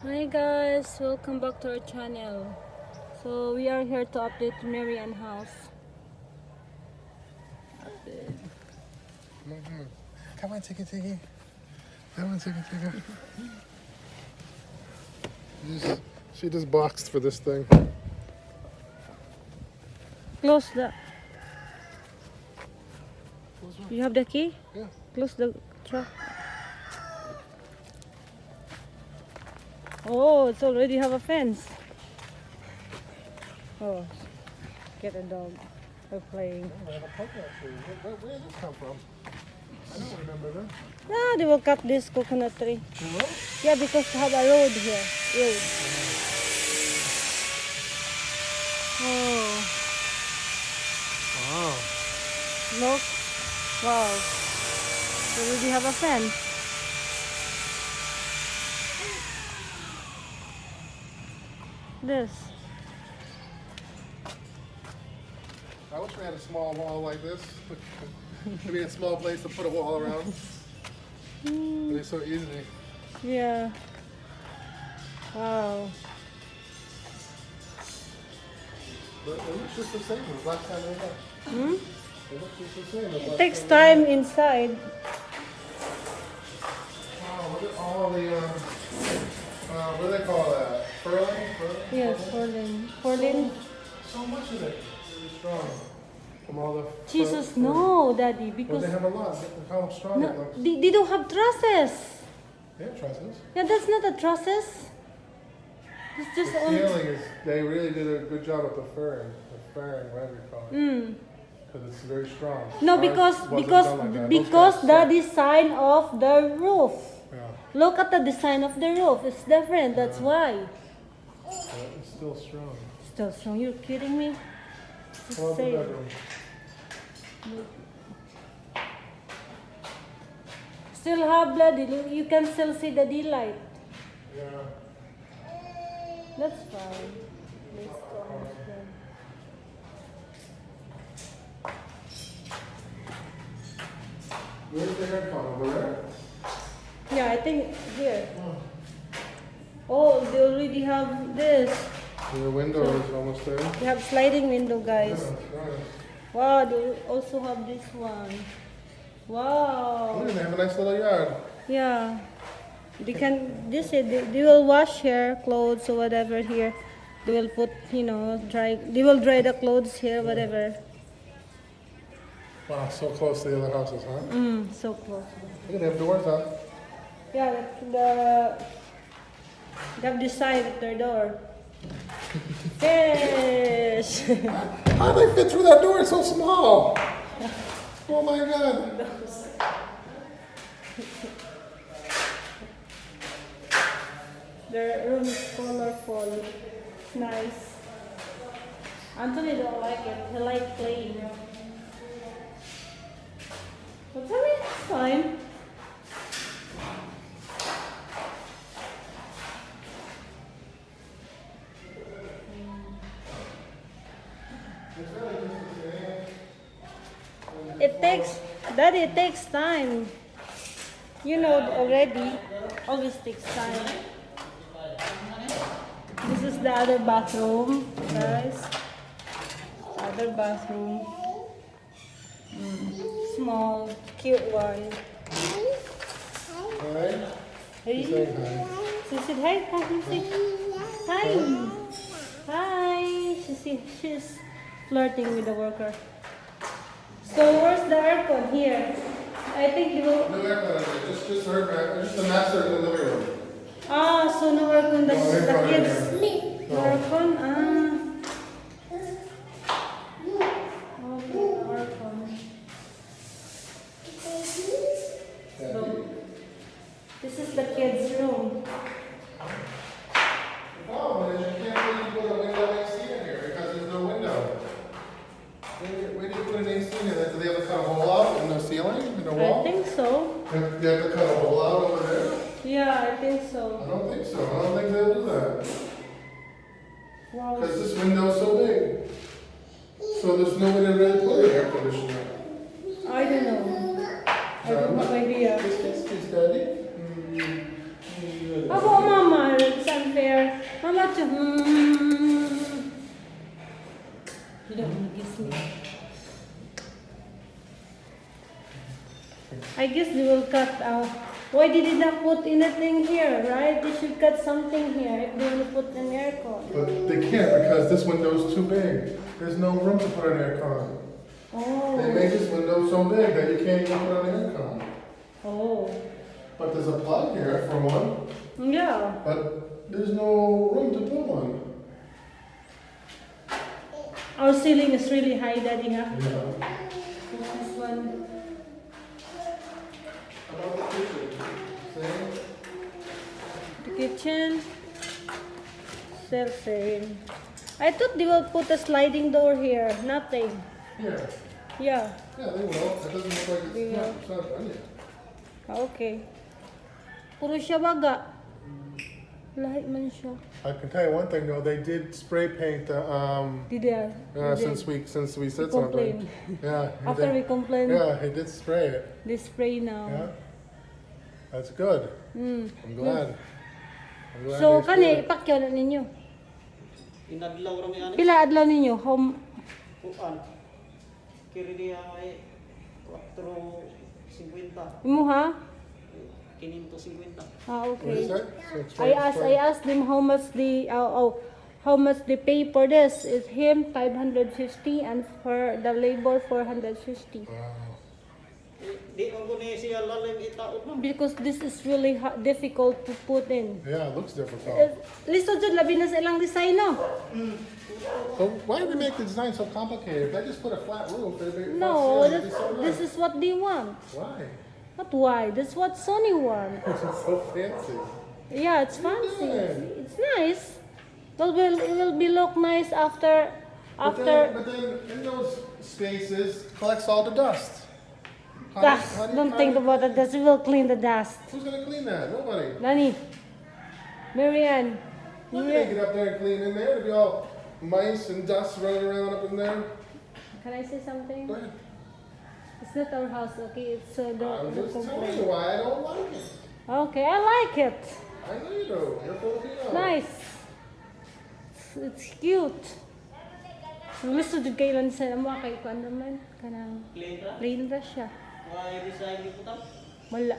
Hi guys, welcome back to our channel. So we are here to update Maryann house. Come on, Tiki. Come on, Tiki. She just boxed for this thing. Close the. You have the key? Yeah. Close the truck. Oh, it's already have a fence. Oh, get a dog. We're playing. Where did this come from? I don't remember that. Ah, they will cut this coconut tree. Hello? Yeah, because they have a road here. Road. Oh, Wow. look. Wow. They already have a fence. This. I wish we had a small wall like this. I mean, a small place to put a wall around. It'd be so easy. Yeah. Wow. But it looks just the same as last time we met. Hmm? It looks just the same as It last takes time time inside. Wow, look at all the, what do they call that? Furling? Yes, Porlin. So much of it. Really strong. From all the Jesus, no, Daddy, But because they have a lot. Look how strong it no, looks. they don't have trusses. They have trusses. Yeah, that's not a trusses. It's just The only. ceiling is, they really did a good job with the furring, whatever you call it. Mm. Because it's very strong. No, Ours because wasn't done like that. Those because guys the suck. design of the roof. Yeah, Look at the design of the roof. It's different. That's why. but it's still strong. Still strong. You're kidding me? Just How about the say it. bedroom? Still have bloody. You can still see the daylight. Yeah. That's fine. Let's go understand. Where's the aircon? Over there? Yeah, I think here. Oh, they already have this. The window is almost there. They have sliding window, Yeah, guys. that's right. Wow, they also have this one. Wow. Look, they have a nice little yard. Yeah. They can, they will wash here, clothes or whatever here. They will put, they will dry the clothes here, whatever. Wow, so close to the other houses, huh? So close. Look, they have doors up. Yeah, they have this side at their door. Fish! How do they fit through that door? It's so small. Oh my god. Their room is colorful. It's nice. Anthony don't like it. He like playing. But for me, it's fine. It takes time. You know already. Always takes time. This is the other bathroom, guys. Other bathroom. Small, cute one. Alright? Hey. Saying hi. She said hi. Hi. Hi. She's flirting with the worker. So where's the aircon here? I think they will. No aircon in there. Just the master in the living room. Ah, so no aircon. No The aircon in kids. there. No No. aircon. Okay, aircon. So, this is the kids' room. The problem is you can't really put a window AC in here because there's no window. Where do you put an AC in there? Do they have to cut a hole out in the ceiling, in the I wall? think so. You have to cut a hole out over there? Yeah, I think I so. don't think so. I don't think they'll do that. Wow. Because this window's so big. So there's no way to really put an air conditioner. I don't know. I don't have idea. Kiss, daddy. How about Mama? much. You don't want to kiss me. I guess they will cut out. Why did they not put anything here, right? They should cut something here if they want to put an aircon. But they can't because this window's too big. There's no room to put an aircon. Oh. They made this window so big that you can't even put an aircon. Oh. But there's a plug here for one. Yeah. But there's no room to put one. Our ceiling is really high, Daddy, huh? Yeah. This one. How about the kitchen? Same? The kitchen. Still same. I thought they will put a sliding door here. Nothing. Here. Yeah. Yeah, they will. It doesn't look like They will. it's not done yet. Okay. Puro siya baga. Lahat man siya. I can tell you one thing though, they did spray paint the Did they? since we said complain. something. Yeah. he After did. we complain, Yeah, he did spray it. they spray now. Yeah. That's good. Mm. I'm glad. I'm glad So, they kani, sprayed it. ipakyaw na ninyo. Inadlaw rami ani. Pila adlaw ninyo? Home. Kuan. Kiri dia ay 4.50. Imo ha? 550. Ah, What is okay. that? So it's I asked them how much they pay for this. It's him 550 and for the labor 450. Wow. Di ako ni siya lalim itaod mo. Because this is really difficult to put in. Yeah, it looks difficult. Listo dyan, labi na sa ilang design, no? So why do they make the design so complicated? If they just put a flat roof, they'd be No, it'd be so this nice. is what they want. Why? Not why, that's what Sony wants. It's so fancy. Yeah, it's fancy. Yeah. It's nice. It will be look nice after. But then in those spaces collects all the dust. Don't think about it. That we will clean the dust. Who's gonna clean that? Nobody. Nani, Maryann, Look at they get up there and clean in there. It'd be all mice and dust running around up in there. can I say something? Go ahead. It's not our house, okay? It's I'm the just telling you complaint. why I don't like it. Okay, I like it. I know you do. You're Filipino. Nice. It's cute. Gusto din kayo lang sa mga kay kuan naman kanang Plain ra. plain ra siya. Why design ni putam? Wala.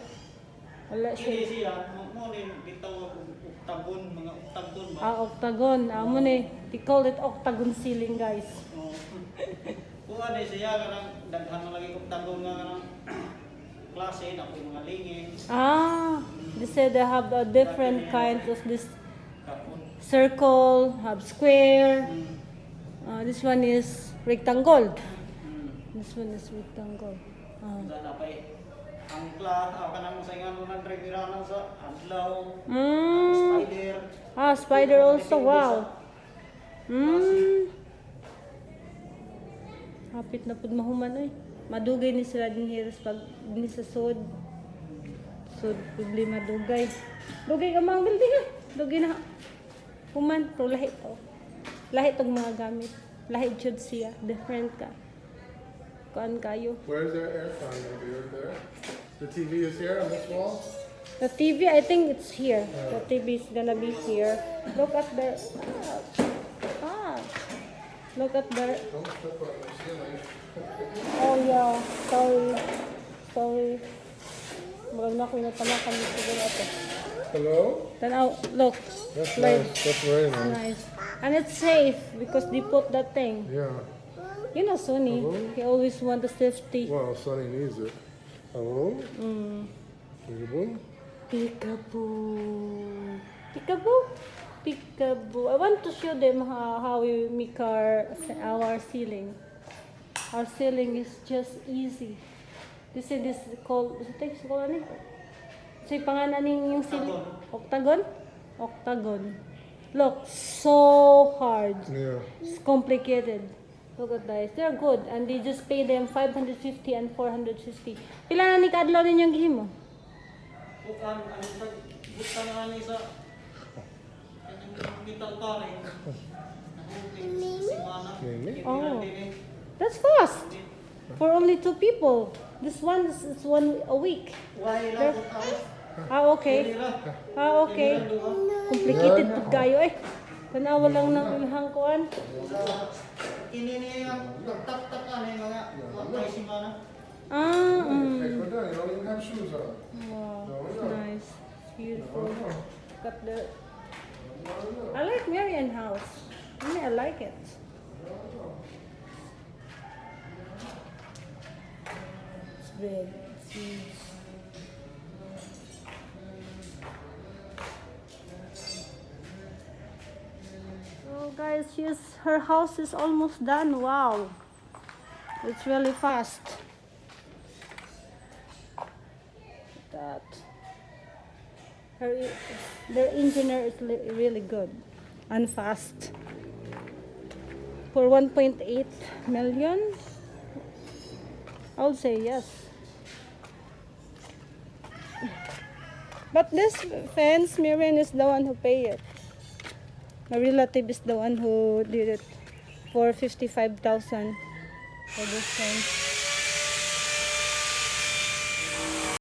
Wala Kini siya. siya mo ni gitawag og octagon mga octagon ba. Octagon. Amo ni. They call it octagon ceiling, guys. Oh. Kuha ni siya kanang daghan na lagi octagon nga kanang klase na ko mga lingin. They said they have a different kinds of this Kapon. circle, have square. This one is rectangle. This one is rectangle. Sana pa ang kanang saingan mo nang driveranan sa adlaw. Mm. Spider. Spider also. Wow. Hapit na pud mahuman oy. Madugay ni sila din here pag ni sa sod. Sod pibli madugay. Dugay ka mga building ha. Dugay na. Human to lahi to. Lahi tong mga gamit. Lahi jud siya. Different ka. Kuan kayo. Where's their aircon? Maybe right there. The TV is here on this wall. The TV, I think it's here. The TV is gonna be here. Look at the. Look at the. Don't step on the ceiling. Oh yeah. Sorry. Marag na ko na tamakan dito ito. Hello? Tanaw, look. That's Like, nice. That's very nice. nice. And it's safe because they put that thing. Yeah. You know Sony, he always want the safety. Well, Sonny needs it. Hello? Peekaboo? Peekaboo. I want to show them how we make our ceiling. Our ceiling is just easy. This is called, ano? So, pangalan yung ceiling? Octagon? Octagon. Look, so hard. Yeah. It's complicated. Look at this. They're good. And they just pay them 550 and 450. Pila na ni kadlaw ninyong gihimo? Bukan ano sa butang ani sa metal pare. Oh. That's fast. For only 2 people. This one is one a week. Why la butas? Okay. Okay. Complicated pud kayo eh. Tanawa lang ng ilhang kuan. Ini niya yung tak-tak ano yung mga watay si mana. Ah, Hey, go down. You don't even have shoes on. wow, No, it's no. nice. Beautiful. No, no. Got the. No, no. I like Maryann house. I like it. It's big. It's huge. So guys, her house is almost done. Wow, it's really fast. That their engineer is really good and fast. For 1.8 million, I would say yes. But this fence, Maryann is the one who paid it. My relative is the one who did it for 55,000 for this fence.